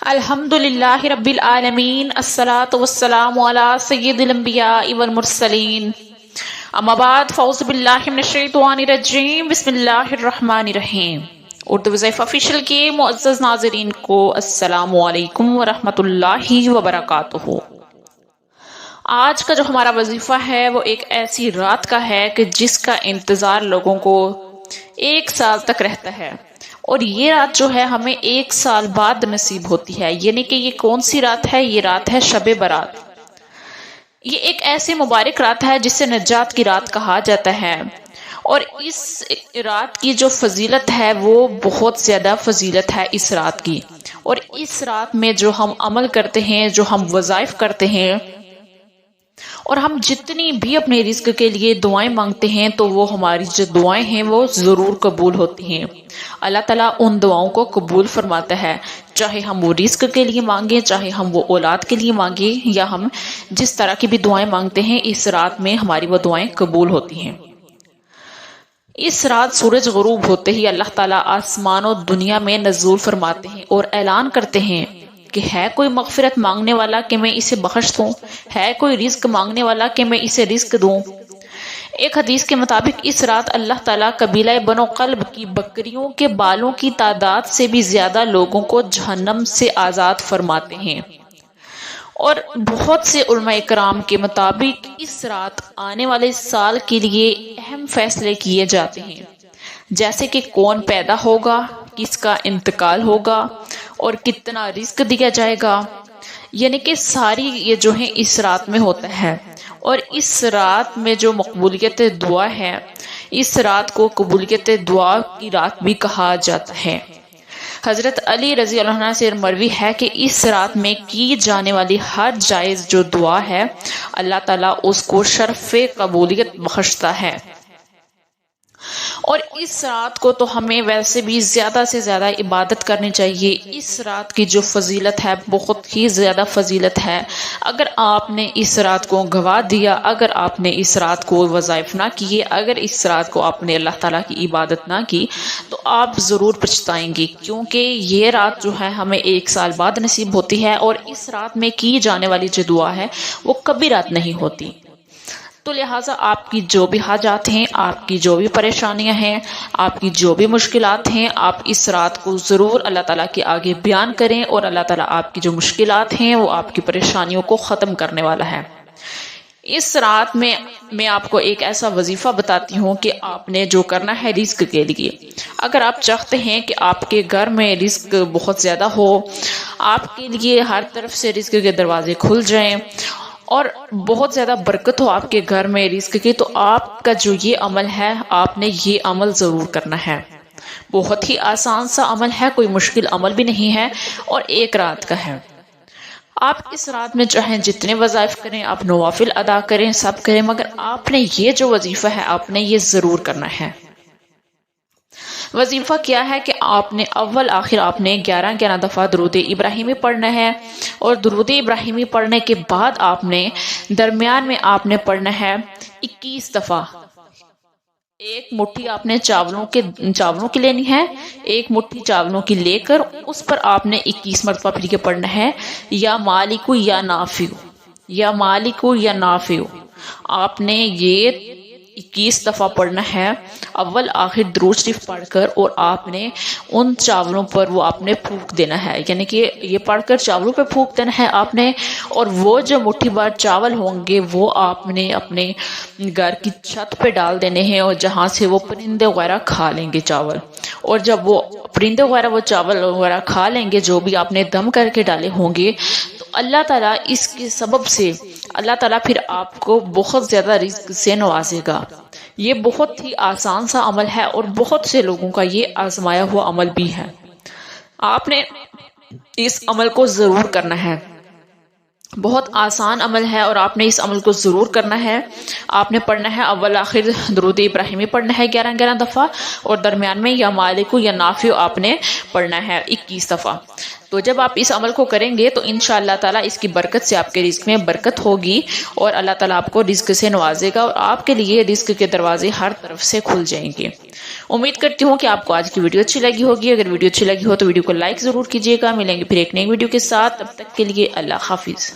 الحمد للہ رب العالمین، الصلاۃ والسلام علی سید الانبیاء والمرسلین، اما بعد فاعوذ باللہ من الشیطان الرجیم، بسم اللہ الرحمن الرحیم۔ اردو وظیفہ آفیشیل کے معزز ناظرین کو السلام علیکم ورحمۃ اللہ وبرکاتہ۔ آج کا جو ہمارا وظیفہ ہے وہ ایک ایسی رات کا ہے کہ جس کا انتظار لوگوں کو 1 سال تک رہتا ہے، اور یہ رات جو ہے ہمیں 1 سال بعد نصیب ہوتی ہے۔ یعنی کہ یہ کون سی رات ہے؟ یہ رات ہے شب برات۔ یہ ایک ایسی مبارک رات ہے جسے نجات کی رات کہا جاتا ہے، اور اس رات کی جو فضیلت ہے وہ بہت زیادہ فضیلت ہے اس رات کی۔ اور اس رات میں جو ہم عمل کرتے ہیں، جو ہم وظائف کرتے ہیں، اور ہم جتنی بھی اپنے رزق کے لیے دعائیں مانگتے ہیں تو وہ ہماری جو دعائیں ہیں وہ ضرور قبول ہوتی ہیں۔ اللہ تعالیٰ ان دعاؤں کو قبول فرماتا ہے، چاہے ہم وہ رزق کے لیے مانگیں، چاہے ہم وہ اولاد کے لیے مانگیں، یا ہم جس طرح کی بھی دعائیں مانگتے ہیں، اس رات میں ہماری وہ دعائیں قبول ہوتی ہیں۔ اس رات سورج غروب ہوتے ہی اللہ تعالیٰ آسمان و دنیا میں نزول فرماتے ہیں اور اعلان کرتے ہیں کہ ہے کوئی مغفرت مانگنے والا کہ میں اسے بخش دوں، ہے کوئی رزق مانگنے والا کہ میں اسے رزق دوں۔ ایک حدیث کے مطابق اس رات اللہ تعالیٰ قبیلہ بنو قلب کی بکریوں کے بالوں کی تعداد سے بھی زیادہ لوگوں کو جہنم سے آزاد فرماتے ہیں۔ اور بہت سے علماء کرام کے مطابق اس رات آنے والے سال کے لیے اہم فیصلے کیے جاتے ہیں، جیسے کہ کون پیدا ہوگا، کس کا انتقال ہوگا، اور کتنا رزق دیا جائے گا۔ یعنی کہ ساری یہ جو ہے اس رات میں ہوتا ہے۔ اور اس رات میں جو مقبولیت دعا ہے، اس رات کو قبولیت دعا کی رات بھی کہا جاتا ہے۔ حضرت علی رضی اللہ عنہ سے مروی ہے کہ اس رات میں کی جانے والی ہر جائز جو دعا ہے، اللہ تعالیٰ اس کو شرف قبولیت بخشتا ہے۔ اور اس رات کو تو ہمیں ویسے بھی زیادہ سے زیادہ عبادت کرنی چاہیے۔ اس رات کی جو فضیلت ہے بہت ہی زیادہ فضیلت ہے۔ اگر آپ نے اس رات کو گنوا دیا، اگر آپ نے اس رات کو وظائف نہ کیے، اگر اس رات کو آپ نے اللہ تعالیٰ کی عبادت نہ کی، تو آپ ضرور پچھتائیں گے، کیونکہ یہ رات جو ہے ہمیں 1 سال بعد نصیب ہوتی ہے، اور اس رات میں کی جانے والی جو دعا ہے وہ کبھی رات نہیں ہوتی۔ تو لہٰذا آپ کی جو بھی حاجات ہیں، آپ کی جو بھی پریشانیاں ہیں، آپ کی جو بھی مشکلات ہیں، آپ اس رات کو ضرور اللہ تعالیٰ کے آگے بیان کریں، اور اللہ تعالیٰ آپ کی جو مشکلات ہیں وہ آپ کی پریشانیوں کو ختم کرنے والا ہے۔ اس رات میں آپ کو ایک ایسا وظیفہ بتاتی ہوں کہ آپ نے جو کرنا ہے رزق کے لیے۔ اگر آپ چاہتے ہیں کہ آپ کے گھر میں رزق بہت زیادہ ہو، آپ کے لیے ہر طرف سے رزق کے دروازے کھل جائیں، اور بہت زیادہ برکت ہو آپ کے گھر میں رزق کی، تو آپ کا جو یہ عمل ہے، آپ نے یہ عمل ضرور کرنا ہے۔ بہت ہی آسان سا عمل ہے، کوئی مشکل عمل بھی نہیں ہے، اور 1 رات کا ہے۔ آپ اس رات میں چاہیں جتنے وظائف کریں، آپ نوافل ادا کریں، سب کریں، مگر آپ نے یہ جو وظیفہ ہے آپ نے یہ ضرور کرنا ہے۔ وظیفہ کیا ہے کہ آپ نے اول آخر آپ نے 11 دفعہ درود ابراہیمی پڑھنا ہے، اور درود ابراہیمی پڑھنے کے بعد آپ نے درمیان میں آپ نے پڑھنا ہے 21 دفعہ۔ 1 مٹھی آپ نے چاولوں کی لینی ہے، 1 مٹھی چاولوں کی لے کر اس پر آپ نے 21 مرتبہ پھر کے پڑھنا ہے، یا مالکو یا نافعو، یا مالکو یا نافعو۔ آپ نے یہ 21 دفعہ پڑھنا ہے، اول آخر درود شریف پڑھ کر، اور آپ نے ان چاولوں پر وہ آپ نے پھونک دینا ہے۔ یعنی کہ یہ پڑھ کر چاولوں پہ پھونک دینا ہے آپ نے، اور وہ جو مٹھی بھر چاول ہوں گے وہ آپ نے اپنے گھر کی چھت پہ ڈال دینے ہیں، اور جہاں سے وہ پرندے وغیرہ کھا لیں گے چاول۔ اور جب وہ پرندے وغیرہ وہ چاول وغیرہ کھا لیں گے جو بھی آپ نے دم کر کے ڈالے ہوں گے، تو اللہ تعالیٰ اس کے سبب سے اللہ تعالیٰ پھر آپ کو بہت زیادہ رزق سے نوازے گا۔ یہ بہت ہی آسان سا عمل ہے، اور بہت سے لوگوں کا یہ آزمایا ہوا عمل بھی ہے۔ آپ نے اس عمل کو ضرور کرنا ہے۔ بہت آسان عمل ہے، اور آپ نے اس عمل کو ضرور کرنا ہے۔ آپ نے پڑھنا ہے اول آخر درود ابراہیمی پڑھنا ہے 11 دفعہ، اور درمیان میں یا مالکو یا نافعو آپ نے پڑھنا ہے 21 دفعہ۔ تو جب آپ اس عمل کو کریں گے تو انشاءاللہ تعالیٰ اس کی برکت سے آپ کے رزق میں برکت ہوگی اور اللہ تعالیٰ آپ کو رزق سے نوازے گا اور آپ کے لیے رزق کے دروازے ہر طرف سے کھل جائیں گے۔ امید کرتی ہوں کہ آپ کو آج کی ویڈیو اچھی لگی ہوگی۔ اگر ویڈیو اچھی لگی ہو تو ویڈیو کو لائک ضرور کیجیے گا۔ ملیں گے پھر ایک نئی ویڈیو کے ساتھ، تب تک کے لیے اللہ حافظ۔